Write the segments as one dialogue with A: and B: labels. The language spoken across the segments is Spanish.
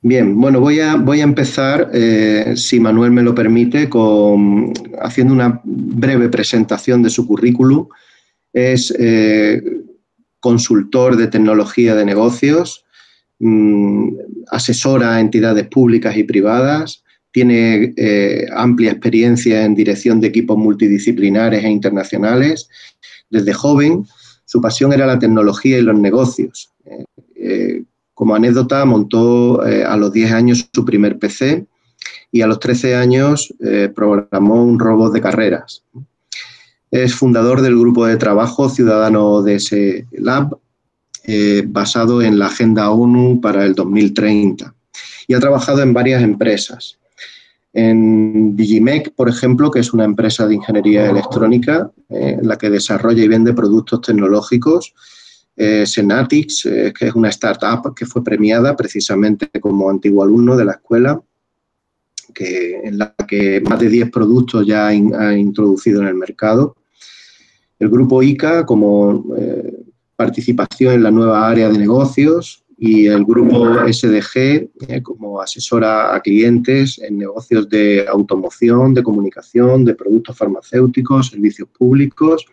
A: Bien, bueno, voy a empezar, si Manuel me lo permite, haciendo una breve presentación de su currículum. Es consultor de tecnología de negocios, asesora a entidades públicas y privadas, tiene amplia experiencia en dirección de equipos multidisciplinares e internacionales. Desde joven, su pasión era la tecnología y los negocios. Como anécdota, montó a los 10 años su primer PC y a los 13 años programó un robot de carreras. Es fundador del grupo de trabajo Ciudadano DS Lab, basado en la Agenda ONU para el 2030, y ha trabajado en varias empresas. En Digimec, por ejemplo, que es una empresa de ingeniería electrónica en la que desarrolla y vende productos tecnológicos. Senatix, que es una startup que fue premiada precisamente como antiguo alumno de la escuela, en la que más de 10 productos ya ha introducido en el mercado. El grupo ICA como participación en la nueva área de negocios, y el grupo SDG como asesora a clientes en negocios de automoción, de comunicación, de productos farmacéuticos, servicios públicos.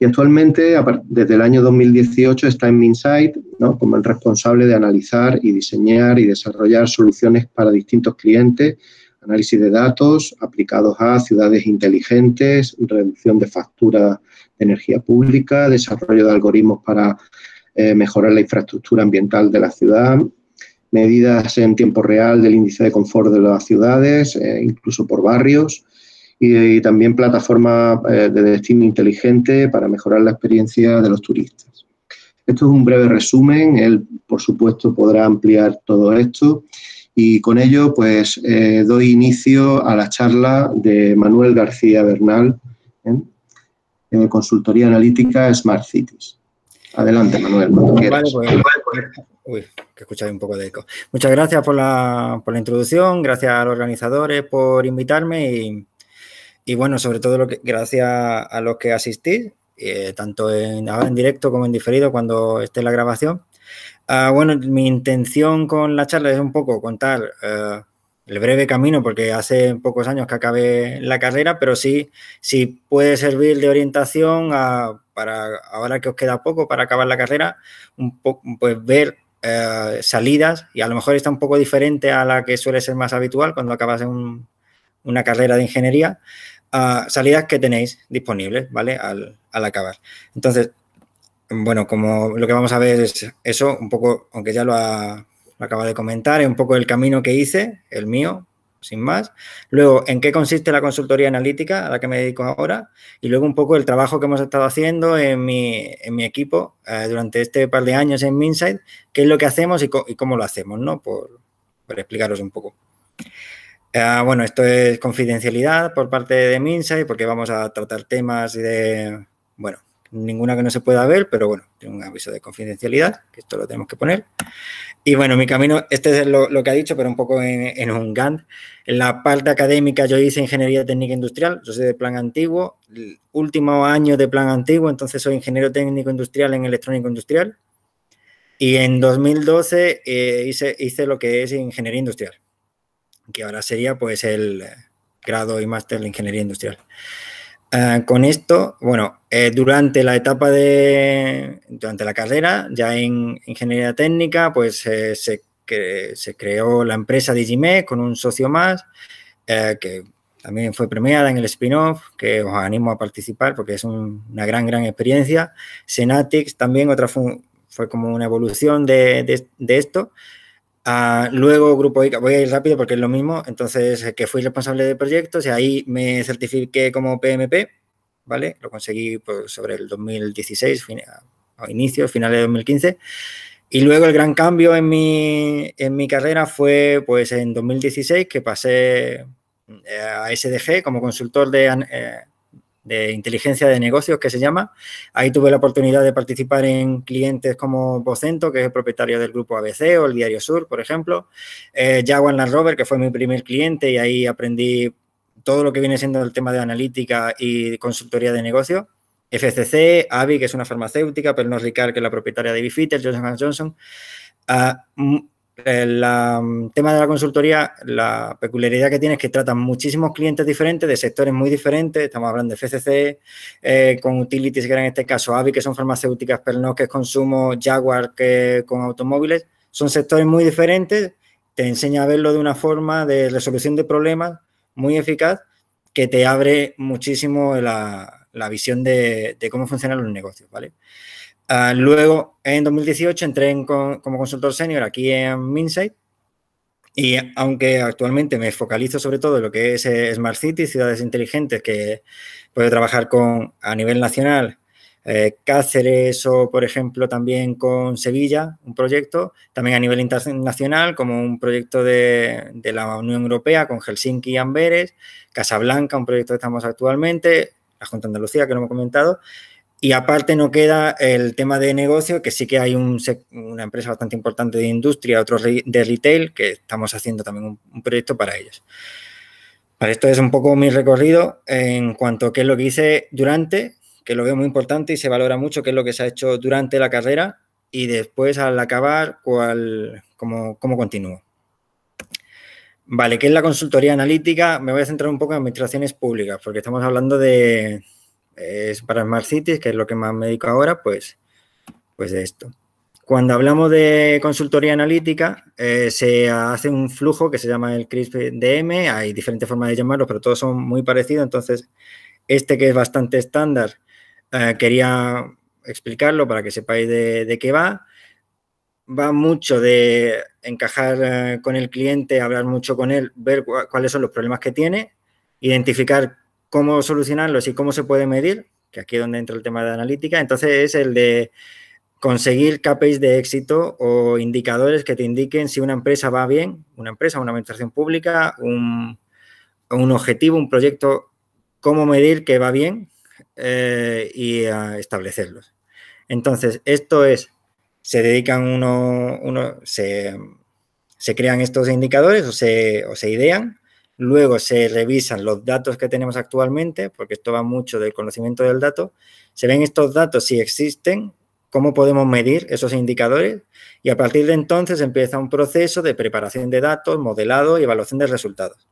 A: Y actualmente, desde el año 2018, está en Minsight, ¿no?, como el responsable de analizar y diseñar y desarrollar soluciones para distintos clientes, análisis de datos aplicados a ciudades inteligentes, reducción de factura de energía pública, desarrollo de algoritmos para mejorar la infraestructura ambiental de la ciudad, medidas en tiempo real del índice de confort de las ciudades, incluso por barrios, y también plataforma de destino inteligente para mejorar la experiencia de los turistas. Esto es un breve resumen. Él, por supuesto, podrá ampliar todo esto, y con ello pues doy inicio a la charla de Manuel García Bernal, Consultoría Analítica Smart Cities. Adelante, Manuel, cuando quieras.
B: Vale, pues, uy, que escucháis un poco de eco. Muchas gracias por la introducción, gracias a los organizadores por invitarme y bueno, sobre todo gracias a los que asistís, tanto ahora en directo como en diferido cuando esté la grabación. Bueno, mi intención con la charla es un poco contar el breve camino, porque hace pocos años que acabé la carrera, pero sí puede servir de orientación para ahora que os queda poco para acabar la carrera, pues ver salidas, y a lo mejor está un poco diferente a la que suele ser más habitual cuando acabas en una carrera de ingeniería, salidas que tenéis disponibles, ¿vale?, al acabar. Entonces, bueno, como lo que vamos a ver es eso, un poco, aunque ya lo acabo de comentar, es un poco el camino que hice, el mío, sin más. Luego, en qué consiste la consultoría analítica a la que me dedico ahora, y luego un poco el trabajo que hemos estado haciendo en mi equipo durante este par de años en Minsight, qué es lo que hacemos y cómo lo hacemos, ¿no? Por explicaros un poco. Bueno, esto es confidencialidad por parte de Minsight, porque vamos a tratar temas de, bueno, ninguna que no se pueda ver, pero bueno, tiene un aviso de confidencialidad, que esto lo tenemos que poner. Y bueno, mi camino, este es lo que ha dicho, pero un poco en un Gantt. En la parte académica yo hice Ingeniería Técnica Industrial, yo soy de Plan Antiguo, el último año de Plan Antiguo, entonces soy ingeniero técnico industrial en electrónico industrial. Y en 2012 hice lo que es Ingeniería Industrial, que ahora sería pues el grado y máster de Ingeniería Industrial. Con esto, bueno, durante la etapa durante la carrera, ya en Ingeniería Técnica, pues se creó la empresa Digimec con un socio más, que también fue premiada en el spin-off, que os animo a participar porque es una gran experiencia. Senatix también, otra fue como una evolución de esto. Luego Grupo ICA, voy a ir rápido porque es lo mismo, entonces que fui responsable de proyectos y ahí me certifiqué como PMP, ¿vale? Lo conseguí pues, sobre el 2016, finales de 2015, y luego el gran cambio en mi carrera fue pues en 2016 que pasé a SDG como consultor de inteligencia de negocios, que se llama. Ahí tuve la oportunidad de participar en clientes como Vocento, que es el propietario del grupo ABC, o el Diario Sur, por ejemplo. Jaguar Land Rover, que fue mi primer cliente, y ahí aprendí todo lo que viene siendo el tema de analítica y consultoría de negocios. FCC, AVI, que es una farmacéutica, Pernod Ricard, que es la propietaria de Bifitter, Johnson & Johnson. el tema de la consultoría, la peculiaridad que tiene es que tratan muchísimos clientes diferentes de sectores muy diferentes. Estamos hablando de FCC, con utilities, que era en este caso AVI, que son farmacéuticas, Pernod, que es consumo, Jaguar, que con automóviles. Son sectores muy diferentes. Te enseña a verlo de una forma de resolución de problemas muy eficaz que te abre muchísimo la visión de cómo funcionan los negocios, ¿vale? Luego, en 2018, entré como consultor senior aquí en Minsight y aunque actualmente me focalizo sobre todo en lo que es Smart Cities, ciudades inteligentes, que puedo trabajar a nivel nacional, Cáceres o, por ejemplo, también con Sevilla, un proyecto, también a nivel internacional, como un proyecto de la Unión Europea con Helsinki y Amberes, Casablanca, un proyecto que estamos actualmente, la Junta de Andalucía, que lo hemos comentado. Y aparte no queda el tema de negocio, que sí que hay una empresa bastante importante de industria, otros de retail, que estamos haciendo también un proyecto para ellos. Vale, esto es un poco mi recorrido en cuanto a qué es lo que hice durante, que lo veo muy importante y se valora mucho, qué es lo que se ha hecho durante la carrera y después al acabar, cómo continúo. Vale, ¿qué es la consultoría analítica? Me voy a centrar un poco en administraciones públicas, porque estamos hablando para Smart Cities, que es lo que más me dedico ahora, pues de esto. Cuando hablamos de consultoría analítica, se hace un flujo que se llama el CRISP-DM, hay diferentes formas de llamarlo, pero todos son muy parecidos, entonces este que es bastante estándar, quería explicarlo para que sepáis de qué va. Va mucho de encajar con el cliente, hablar mucho con él, ver cuáles son los problemas que tiene, identificar cómo solucionarlos y cómo se puede medir, que aquí es donde entra el tema de analítica. Entonces es el de conseguir KPIs de éxito o indicadores que te indiquen si una empresa va bien, una administración pública, un objetivo, un proyecto, cómo medir que va bien y establecerlos. Entonces, se dedican se crean estos indicadores o se idean, luego se revisan los datos que tenemos actualmente, porque esto va mucho del conocimiento del dato, se ven estos datos si existen, cómo podemos medir esos indicadores y a partir de entonces empieza un proceso de preparación de datos, modelado y evaluación de resultados.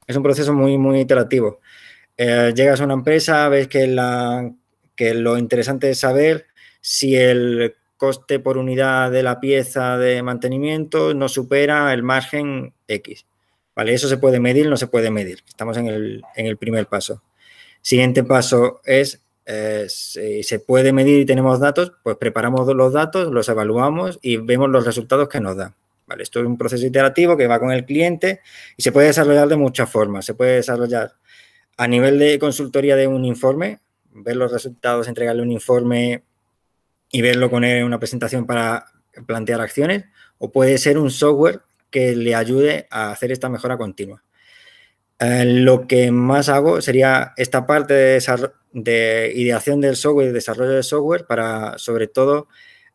B: Es un proceso muy, muy iterativo. Llegas a una empresa, ves que lo interesante es saber si el coste por unidad de la pieza de mantenimiento no supera el margen X. ¿Vale? Eso se puede medir, no se puede medir. Estamos en el primer paso. Siguiente paso es, si se puede medir y tenemos datos, pues preparamos los datos, los evaluamos y vemos los resultados que nos dan. ¿Vale? Esto es un proceso iterativo que va con el cliente y se puede desarrollar de muchas formas. Se puede desarrollar a nivel de consultoría de un informe, ver los resultados, entregarle un informe y verlo con él en una presentación para plantear acciones, o puede ser un software que le ayude a hacer esta mejora continua. Lo que más hago sería esta parte de ideación del software y desarrollo del software para, sobre todo,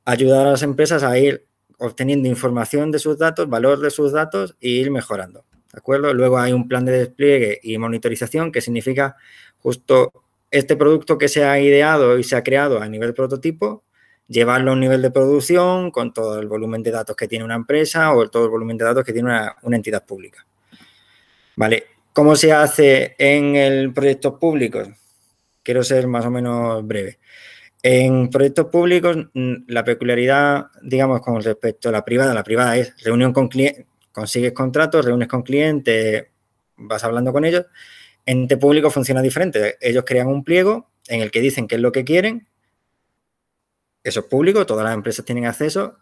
B: ayudar a las empresas a ir obteniendo información de sus datos, valor de sus datos e ir mejorando. ¿De acuerdo? Luego hay un plan de despliegue y monitorización que significa justo este producto que se ha ideado y se ha creado a nivel prototipo, llevarlo a un nivel de producción con todo el volumen de datos que tiene una empresa o todo el volumen de datos que tiene una entidad pública. ¿Vale? ¿Cómo se hace en proyectos públicos? Quiero ser más o menos breve. En proyectos públicos, la peculiaridad, digamos, con respecto a la privada es reunión con cliente, consigues contratos, reúnes con clientes, vas hablando con ellos. Ente público funciona diferente. Ellos crean un pliego en el que dicen qué es lo que quieren. Eso es público, todas las empresas tienen acceso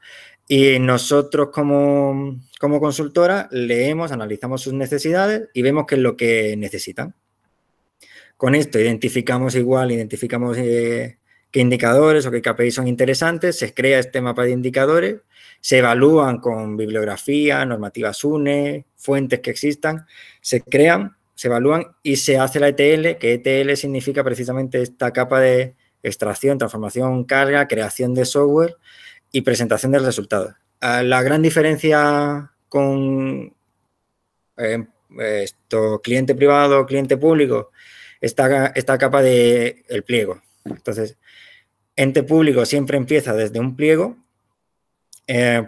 B: y nosotros como consultora leemos, analizamos sus necesidades y vemos qué es lo que necesitan. Con esto identificamos qué indicadores o qué KPIs son interesantes, se crea este mapa de indicadores, se evalúan con bibliografía, normativas UNE, fuentes que existan, se crean, se evalúan y se hace la ETL, que ETL significa precisamente esta capa de extracción, transformación, carga, creación de software y presentación de resultados. La gran diferencia con cliente privado, cliente público, esta capa del pliego. Entonces, ente público siempre empieza desde un pliego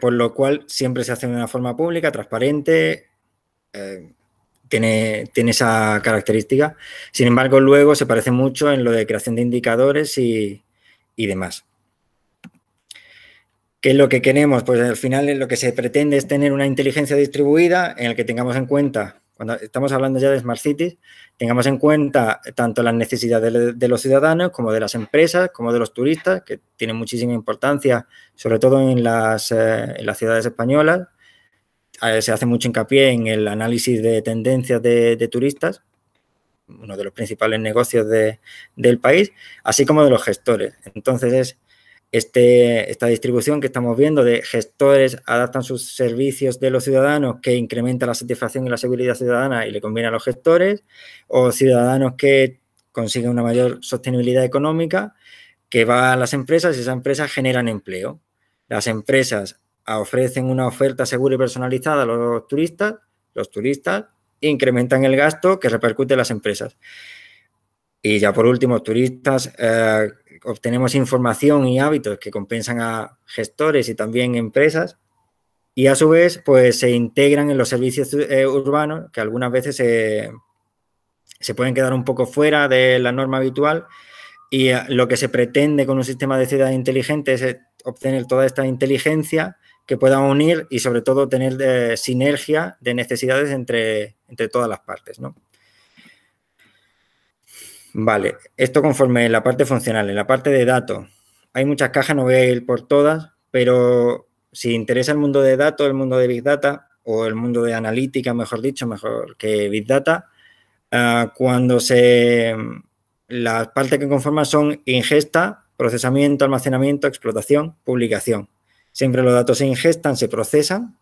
B: por lo cual siempre se hace de una forma pública, transparente, tiene esa característica. Sin embargo, luego se parece mucho en lo de creación de indicadores y demás. ¿Qué es lo que queremos? Pues al final lo que se pretende es tener una inteligencia distribuida en la que tengamos en cuenta, cuando estamos hablando ya de Smart Cities, tengamos en cuenta tanto las necesidades de los ciudadanos como de las empresas, como de los turistas, que tienen muchísima importancia, sobre todo en las ciudades españolas. Se hace mucho hincapié en el análisis de tendencias de turistas, uno de los principales negocios del país, así como de los gestores. Entonces, esta distribución que estamos viendo de gestores adaptan sus servicios de los ciudadanos que incrementa la satisfacción y la seguridad ciudadana y le conviene a los gestores, o ciudadanos que consiguen una mayor sostenibilidad económica que va a las empresas y esas empresas generan empleo. Las empresas ofrecen una oferta segura y personalizada a los turistas incrementan el gasto que repercute en las empresas. Y ya por último, turistas, obtenemos información y hábitos que compensan a gestores y también empresas y a su vez pues se integran en los servicios urbanos que algunas veces se pueden quedar un poco fuera de la norma habitual y lo que se pretende con un sistema de ciudad inteligente es obtener toda esta inteligencia que pueda unir y sobre todo tener sinergia de necesidades entre todas las partes, ¿no? Vale, esto conforme en la parte funcional. En la parte de datos, hay muchas cajas, no voy a ir por todas, pero si interesa el mundo de datos, el mundo de Big Data o el mundo de analítica, mejor dicho, mejor que Big Data, las partes que conforman son ingesta, procesamiento, almacenamiento, explotación, publicación. Siempre los datos se ingestan, se procesan,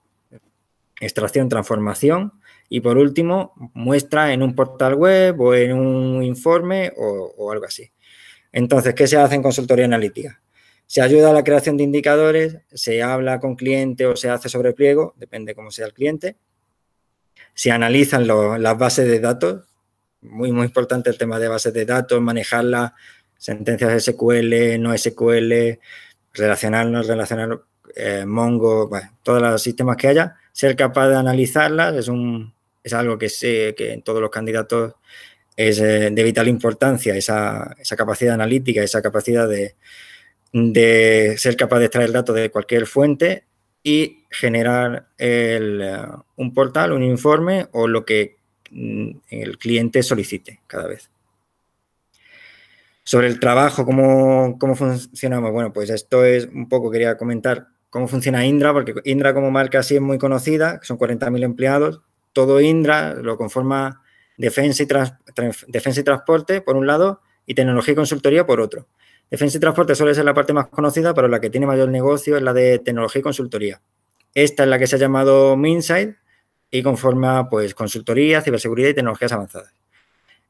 B: extracción, transformación y por último muestra en un portal web o en un informe o algo así. Entonces, ¿qué se hace en consultoría analítica? Se ayuda a la creación de indicadores, se habla con cliente o se hace sobre pliego, depende cómo sea el cliente. Se analizan las bases de datos, muy importante el tema de bases de datos, manejarlas, sentencias SQL, no SQL, relacional, no relacional, Mongo, bueno, todos los sistemas que haya, ser capaz de analizarlas es algo que sé que en todos los candidatos es de vital importancia, esa capacidad analítica, esa capacidad de ser capaz de extraer datos de cualquier fuente y generar un portal, un informe o lo que el cliente solicite cada vez. Sobre el trabajo, ¿cómo funcionamos? Bueno, pues esto es un poco, quería comentar cómo funciona Indra, porque Indra como marca sí es muy conocida, son 40.000 empleados. Todo Indra lo conforma defensa y transporte, por un lado, y tecnología y consultoría, por otro. Defensa y transporte suele ser la parte más conocida, pero la que tiene mayor negocio es la de tecnología y consultoría. Esta es la que se ha llamado Minside y conforma pues consultoría, ciberseguridad y tecnologías avanzadas.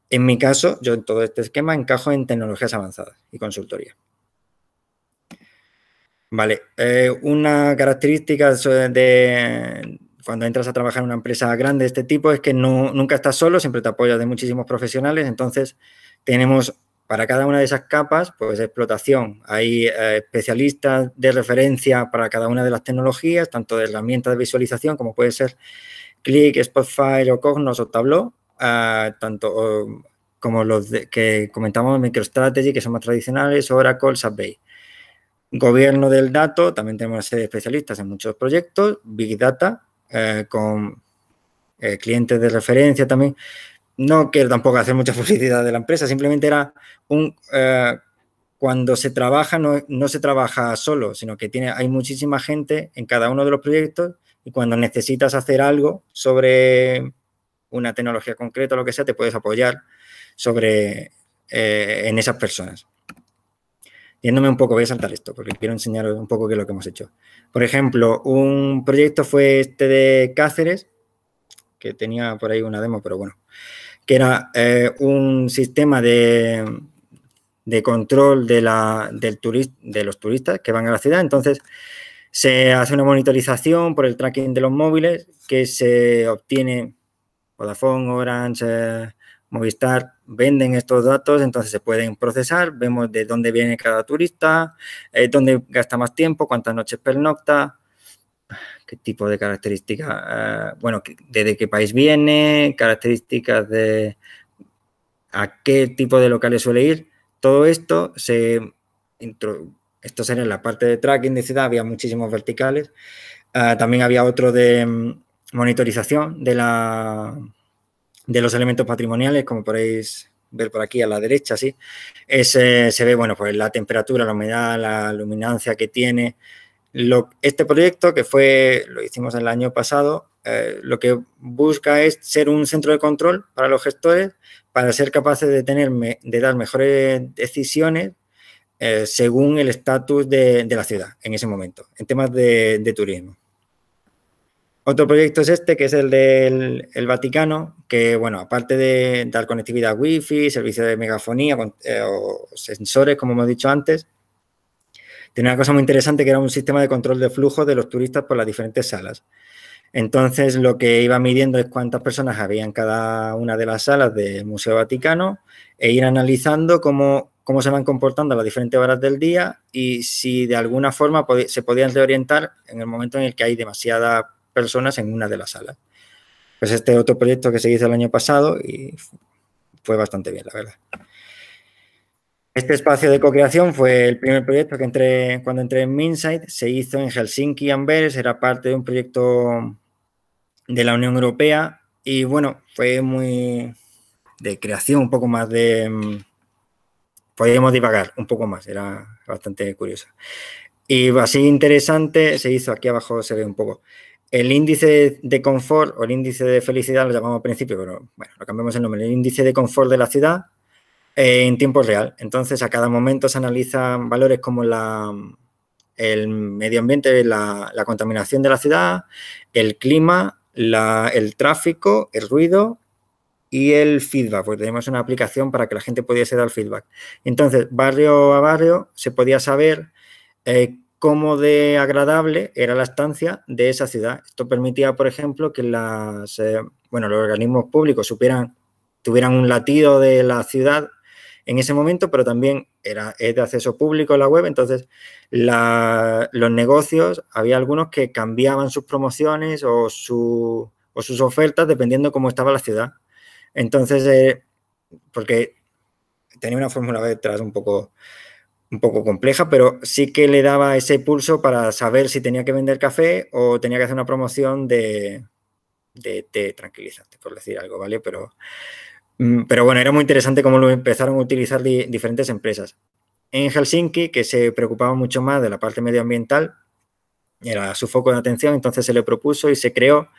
B: En mi caso, yo en todo este esquema encajo en tecnologías avanzadas y consultoría. Vale, una característica de cuando entras a trabajar en una empresa grande de este tipo es que nunca estás solo, siempre te apoyas de muchísimos profesionales, entonces tenemos para cada una de esas capas, pues explotación. Hay especialistas de referencia para cada una de las tecnologías, tanto de herramientas de visualización como puede ser Qlik, Spotfire o Cognos o Tableau, tanto como los que comentamos, MicroStrategy, que son más tradicionales, Oracle, SAP BI. Gobierno del dato, también tenemos una serie de especialistas en muchos proyectos, Big Data, con clientes de referencia también. No quiero tampoco hacer mucha publicidad de la empresa, simplemente era cuando se trabaja, no se trabaja solo, sino que hay muchísima gente en cada uno de los proyectos y cuando necesitas hacer algo sobre una tecnología concreta o lo que sea, te puedes apoyar en esas personas. Yéndome un poco, voy a saltar esto porque quiero enseñaros un poco qué es lo que hemos hecho. Por ejemplo, un proyecto fue este de Cáceres, que tenía por ahí una demo, pero bueno, que era un sistema de control de los turistas que van a la ciudad. Entonces, se hace una monitorización por el tracking de los móviles que se obtiene Vodafone, Orange, Movistar, venden estos datos, entonces se pueden procesar, vemos de dónde viene cada turista, dónde gasta más tiempo, cuántas noches pernocta, ¿Qué tipo de características? Bueno, ¿de qué país viene? Características de a qué tipo de locales suele ir. Todo esto esto sería la parte de tracking de ciudad, había muchísimos verticales. También había otro de monitorización de los elementos patrimoniales, como podéis ver por aquí a la derecha, ¿sí? Se ve, bueno, pues la temperatura, la humedad, la luminancia que tiene. Este proyecto, que lo hicimos el año pasado, lo que busca es ser un centro de control para los gestores, para ser capaces de dar mejores decisiones según el estatus de la ciudad en ese momento, en temas de turismo. Otro proyecto es este, que es el del Vaticano, que, bueno, aparte de dar conectividad Wi-Fi, servicio de megafonía o sensores, como hemos dicho antes, tenía una cosa muy interesante que era un sistema de control de flujo de los turistas por las diferentes salas. Entonces, lo que iba midiendo es cuántas personas había en cada una de las salas del Museo Vaticano e ir analizando cómo se van comportando a las diferentes horas del día y si de alguna forma se podían reorientar en el momento en el que hay demasiadas personas en una de las salas. Pues este es otro proyecto que se hizo el año pasado y fue bastante bien, la verdad. Este espacio de co-creación fue el primer proyecto que cuando entré en Minsight. Se hizo en Helsinki, Amberes, era parte de un proyecto de la Unión Europea y, bueno, fue muy de creación, un poco más podíamos divagar un poco más, era bastante curioso. Y así interesante, se hizo, aquí abajo se ve un poco, el índice de confort o el índice de felicidad, lo llamamos al principio, pero bueno, lo cambiamos el nombre, el índice de confort de la ciudad en tiempo real. Entonces, a cada momento se analizan valores como el medio ambiente, la contaminación de la ciudad, el clima, el tráfico, el ruido y el feedback, porque tenemos una aplicación para que la gente pudiese dar feedback. Entonces, barrio a barrio se podía saber cómo de agradable era la estancia de esa ciudad. Esto permitía, por ejemplo, que los organismos públicos tuvieran un latido de la ciudad en ese momento, pero también es de acceso público la web. Entonces, los negocios, había algunos que cambiaban sus promociones o sus ofertas dependiendo cómo estaba la ciudad. Entonces, porque tenía una fórmula detrás un poco compleja, pero sí que le daba ese pulso para saber si tenía que vender café o tenía que hacer una promoción de té tranquilizante, por decir algo, ¿vale? Pero bueno, era muy interesante cómo lo empezaron a utilizar diferentes empresas. En Helsinki, que se preocupaba mucho más de la parte medioambiental, era su foco de atención, entonces se le propuso y se creó,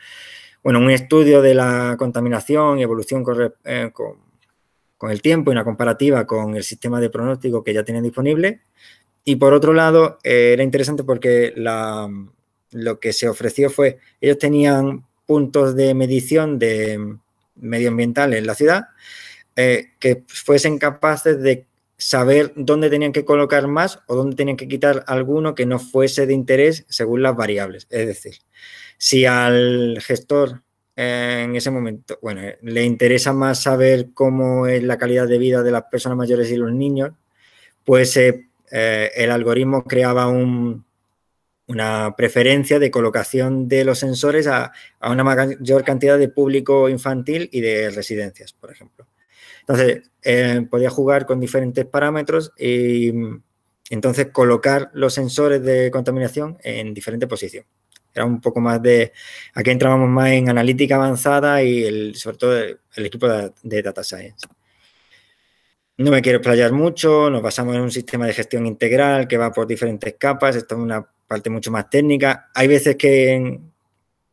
B: bueno, un estudio de la contaminación y evolución con el tiempo y una comparativa con el sistema de pronóstico que ya tenían disponible. Y por otro lado, era interesante porque lo que se ofreció fue, ellos tenían puntos de medición de medioambiental en la ciudad que fuesen capaces de saber dónde tenían que colocar más o dónde tenían que quitar alguno que no fuese de interés según las variables. Es decir, si al gestor en ese momento, bueno, le interesa más saber cómo es la calidad de vida de las personas mayores y los niños, pues el algoritmo creaba una preferencia de colocación de los sensores a una mayor cantidad de público infantil y de residencias, por ejemplo. Entonces, podía jugar con diferentes parámetros y entonces colocar los sensores de contaminación en diferente posición. Era un poco más aquí entrábamos más en analítica avanzada y sobre todo el equipo de Data Science. No me quiero explayar mucho, nos basamos en un sistema de gestión integral que va por diferentes capas, esto es una parte mucho más técnica. Hay veces que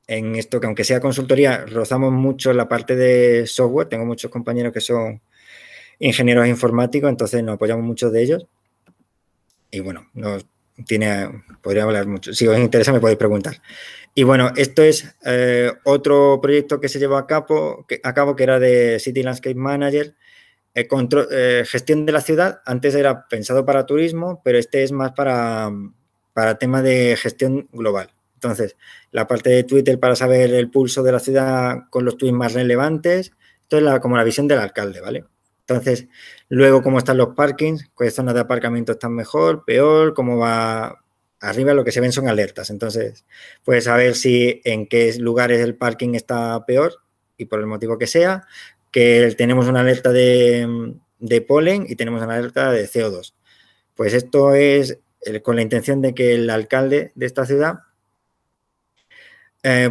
B: en esto, que aunque sea consultoría, rozamos mucho la parte de software, tengo muchos compañeros que son ingenieros informáticos, entonces nos apoyamos mucho de ellos. Y bueno, podría hablar mucho. Si os interesa me podéis preguntar. Y bueno, esto es otro proyecto que se llevó a cabo que era de City Landscape Manager, gestión de la ciudad. Antes era pensado para turismo, pero este es más para tema de gestión global. Entonces, la parte de Twitter para saber el pulso de la ciudad con los tweets más relevantes. Esto es como la visión del alcalde, ¿vale? Entonces, luego cómo están los parkings, qué zonas de aparcamiento están mejor, peor, cómo va arriba lo que se ven son alertas. Entonces, puedes saber si en qué lugares el parking está peor y por el motivo que sea, que tenemos una alerta de polen y tenemos una alerta de CO2. Pues esto es con la intención de que el alcalde de esta ciudad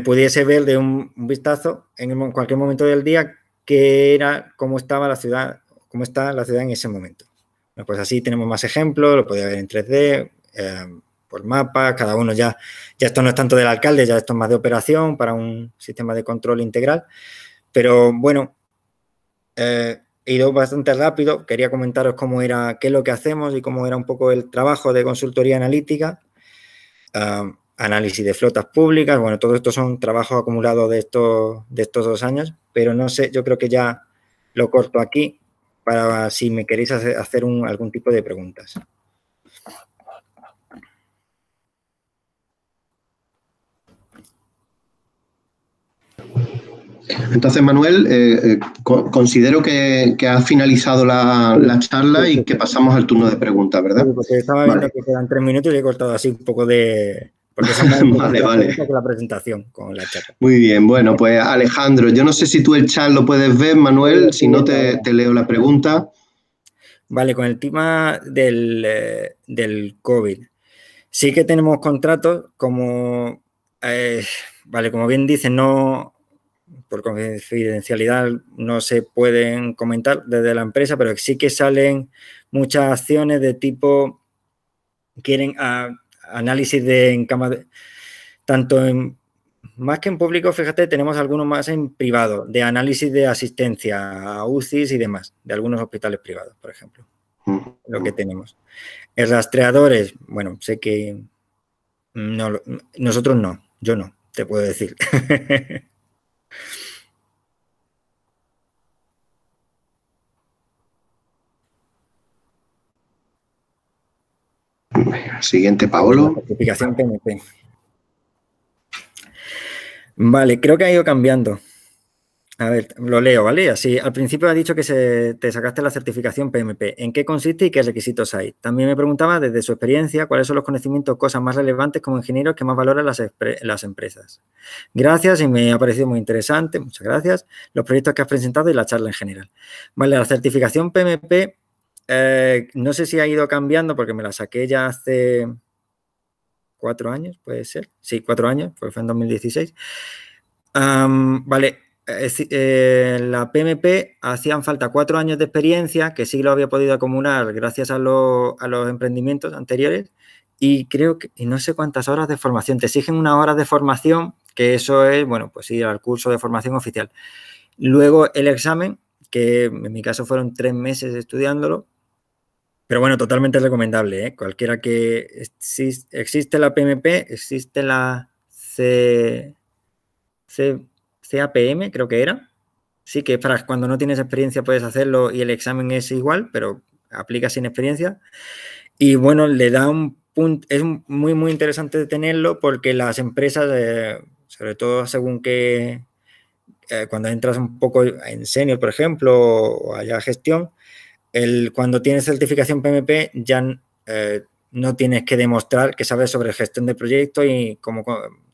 B: pudiese ver de un vistazo en cualquier momento del día cómo estaba la ciudad, cómo está la ciudad en ese momento. Bueno, pues así tenemos más ejemplos, lo podéis ver en 3D, por mapas, cada uno ya esto no es tanto del alcalde, ya esto es más de operación para un sistema de control integral. Pero bueno, he ido bastante rápido, quería comentaros qué es lo que hacemos y cómo era un poco el trabajo de consultoría analítica. Análisis de flotas públicas, bueno, todo esto son trabajos acumulados de estos 2 años, pero no sé, yo creo que ya lo corto aquí para si me queréis hacer algún tipo de preguntas.
A: Entonces, Manuel, considero que has finalizado la charla y que pasamos al turno de preguntas, ¿verdad?
B: Sí, porque estaba viendo que quedan 3 minutos y he cortado así un poco de... Porque son más
A: vale.
B: que la presentación con la charla.
A: Muy bien, bueno, pues Alejandro, yo no sé si tú el chat lo puedes ver, Manuel, si no te leo la pregunta.
B: Vale, con el tema del COVID. Sí que tenemos contratos como, como bien dicen, no, por confidencialidad no se pueden comentar desde la empresa, pero sí que salen muchas acciones de tipo, quieren análisis en cama, más que en público, fíjate, tenemos algunos más en privado, de análisis de asistencia a UCIs y demás, de algunos hospitales privados, por ejemplo, lo que tenemos. El rastreadores, bueno, sé que no, nosotros no, yo no, te puedo decir.
A: Siguiente, Paolo.
B: Certificación PMP. Vale, creo que ha ido cambiando. A ver, lo leo, ¿vale? Así, al principio ha dicho que te sacaste la certificación PMP. ¿En qué consiste y qué requisitos hay? También me preguntaba, desde su experiencia, cuáles son los conocimientos, cosas más relevantes como ingeniero que más valoran las empresas. Gracias y me ha parecido muy interesante, muchas gracias, los proyectos que has presentado y la charla en general. Vale, la certificación PMP, no sé si ha ido cambiando porque me la saqué ya hace 4 años, puede ser. Sí, 4 años, porque fue en 2016. Vale. La PMP hacían falta 4 años de experiencia, que sí lo había podido acumular gracias a los emprendimientos anteriores, y creo que, y no sé cuántas horas de formación, te exigen unas horas de formación, que eso es, bueno, pues ir al curso de formación oficial. Luego el examen, que en mi caso fueron 3 meses estudiándolo, pero bueno, totalmente recomendable, ¿eh? Cualquiera que existe la PMP, existe la CAPM, creo que era. Sí, que para cuando no tienes experiencia puedes hacerlo y el examen es igual, pero aplica sin experiencia. Y bueno, le da un punto, es muy, muy interesante tenerlo porque las empresas, sobre todo según que cuando entras un poco en senior, por ejemplo, o allá gestión, cuando tienes certificación PMP ya no tienes que demostrar que sabes sobre gestión de proyectos y cómo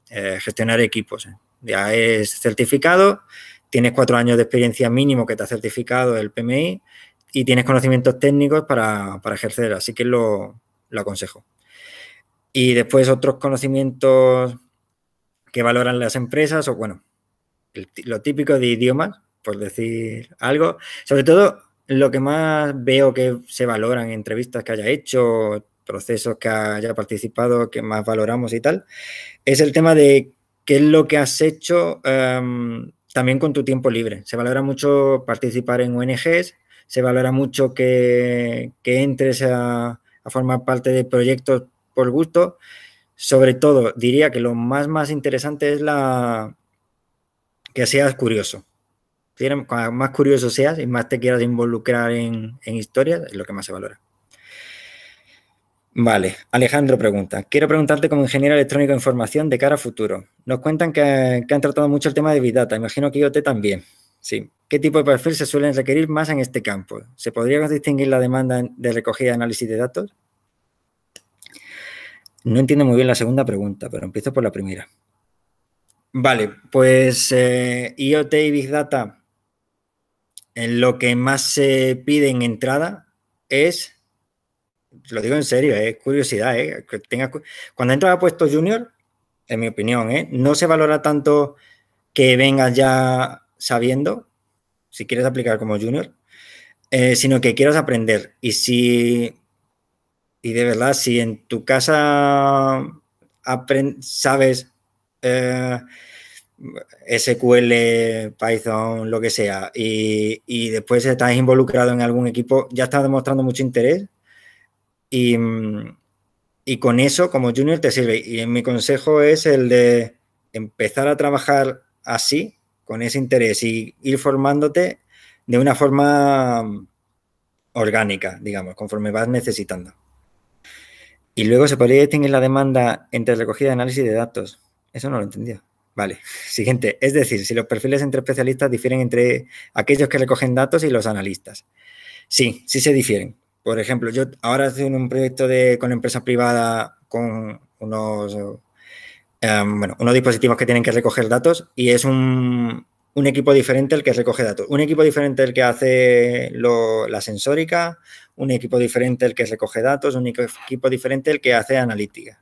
B: gestionar equipos. Ya es certificado, tienes 4 años de experiencia mínimo que te ha certificado el PMI y tienes conocimientos técnicos para ejercer, así que lo aconsejo. Y después otros conocimientos que valoran las empresas, o bueno, lo típico de idiomas, por decir algo, sobre todo lo que más veo que se valoran en entrevistas que haya hecho, procesos que haya participado, que más valoramos y tal, es el tema de qué es lo que has hecho también con tu tiempo libre. Se valora mucho participar en ONGs, se valora mucho que entres a formar parte de proyectos por gusto. Sobre todo, diría que lo más interesante es que seas curioso. Cuanto más curioso seas y más te quieras involucrar en historias, es lo que más se valora. Vale, Alejandro pregunta. Quiero preguntarte como ingeniero electrónico de información de cara a futuro. Nos cuentan que han tratado mucho el tema de Big Data. Imagino que IoT también. Sí. ¿Qué tipo de perfil se suelen requerir más en este campo? ¿Se podría distinguir la demanda de recogida y análisis de datos? No entiendo muy bien la segunda pregunta, pero empiezo por la primera. Vale, pues IoT y Big Data, en lo que más se pide en entrada es, lo digo en serio, es curiosidad, que cuando entras a puesto junior, en mi opinión, no se valora tanto que vengas ya sabiendo, si quieres aplicar como junior, sino que quieras aprender. Y de verdad, si en tu casa sabes SQL, Python, lo que sea, y después estás involucrado en algún equipo, ya estás demostrando mucho interés y con eso como junior te sirve. Y mi consejo es el de empezar a trabajar así, con ese interés y ir formándote de una forma orgánica, digamos, conforme vas necesitando. Y luego se podría distinguir la demanda entre recogida y análisis de datos. Eso no lo he entendido. Vale, siguiente. Es decir, si los perfiles entre especialistas difieren entre aquellos que recogen datos y los analistas. Sí, sí se difieren. Por ejemplo, yo ahora estoy en un proyecto con empresa privada con unos dispositivos que tienen que recoger datos y es un equipo diferente el que recoge datos, un equipo diferente el que hace la sensórica, un equipo diferente el que recoge datos, un equipo diferente el que hace analítica.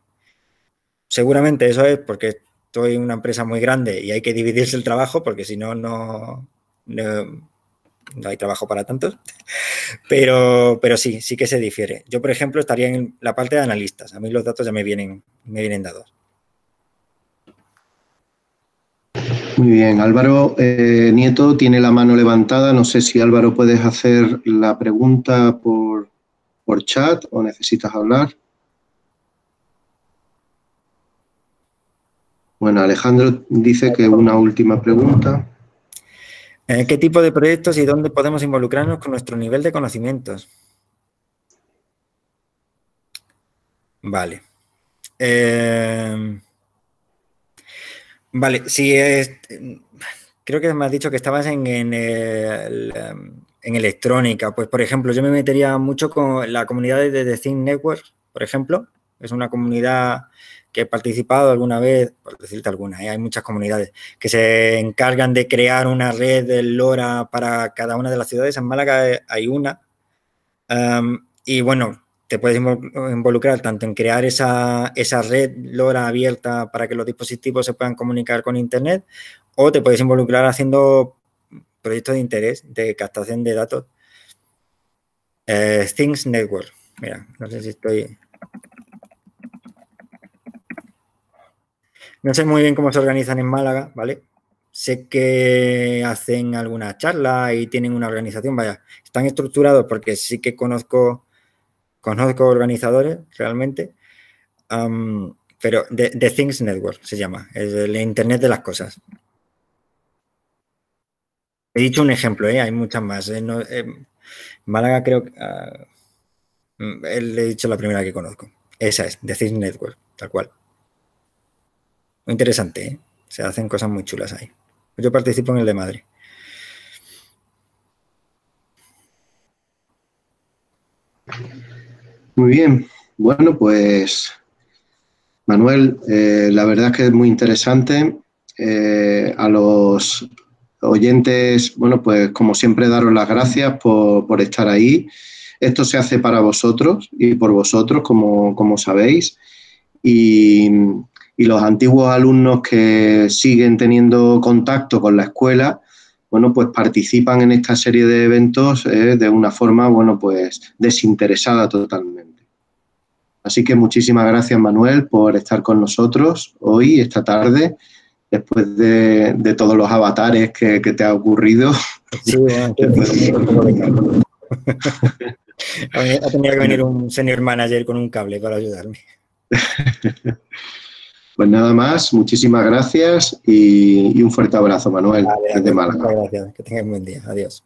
B: Seguramente eso es porque estoy en una empresa muy grande y hay que dividirse el trabajo porque si no, no hay trabajo para tantos. Pero sí que se difiere. Yo, por ejemplo, estaría en la parte de analistas. A mí los datos ya me vienen dados.
A: Muy bien, Álvaro Nieto tiene la mano levantada. No sé si, Álvaro, puedes hacer la pregunta por chat o necesitas hablar. Bueno, Alejandro dice que una última pregunta.
B: ¿Qué tipo de proyectos y dónde podemos involucrarnos con nuestro nivel de conocimientos? Vale. Vale, sí, creo que me has dicho que estabas en electrónica. Pues, por ejemplo, yo me metería mucho con la comunidad de The Think Network, por ejemplo. Es una comunidad que he participado alguna vez, por decirte alguna, hay muchas comunidades que se encargan de crear una red de LoRa para cada una de las ciudades. En Málaga hay una. Y bueno, te puedes involucrar tanto en crear esa red LoRa abierta para que los dispositivos se puedan comunicar con Internet, o te puedes involucrar haciendo proyectos de interés de captación de datos. Things Network. Mira, no sé si estoy... No sé muy bien cómo se organizan en Málaga, ¿vale? Sé que hacen alguna charla y tienen una organización, vaya, están estructurados porque sí que conozco organizadores realmente, pero The Things Network se llama, es el Internet de las cosas. He dicho un ejemplo, hay muchas más. Málaga creo que le he dicho la primera que conozco. Esa es, The Things Network, tal cual. Muy interesante, se hacen cosas muy chulas ahí. Yo participo en el de Madrid.
A: Muy bien. Bueno, pues, Manuel, la verdad es que es muy interesante. A los oyentes, bueno, pues como siempre, daros las gracias por estar ahí. Esto se hace para vosotros y por vosotros, como sabéis. Y los antiguos alumnos que siguen teniendo contacto con la escuela, bueno, pues participan en esta serie de eventos de una forma, bueno, pues desinteresada totalmente. Así que muchísimas gracias, Manuel, por estar con nosotros hoy, esta tarde, después de todos los avatares que te ha ocurrido.
B: Sí, bueno, ha tenido que venir un senior manager con un cable para ayudarme.
A: Pues nada más, muchísimas gracias y un fuerte abrazo, Manuel,
B: Vale,
A: desde Málaga.
B: Muchas gracias, que tengas un buen día. Adiós.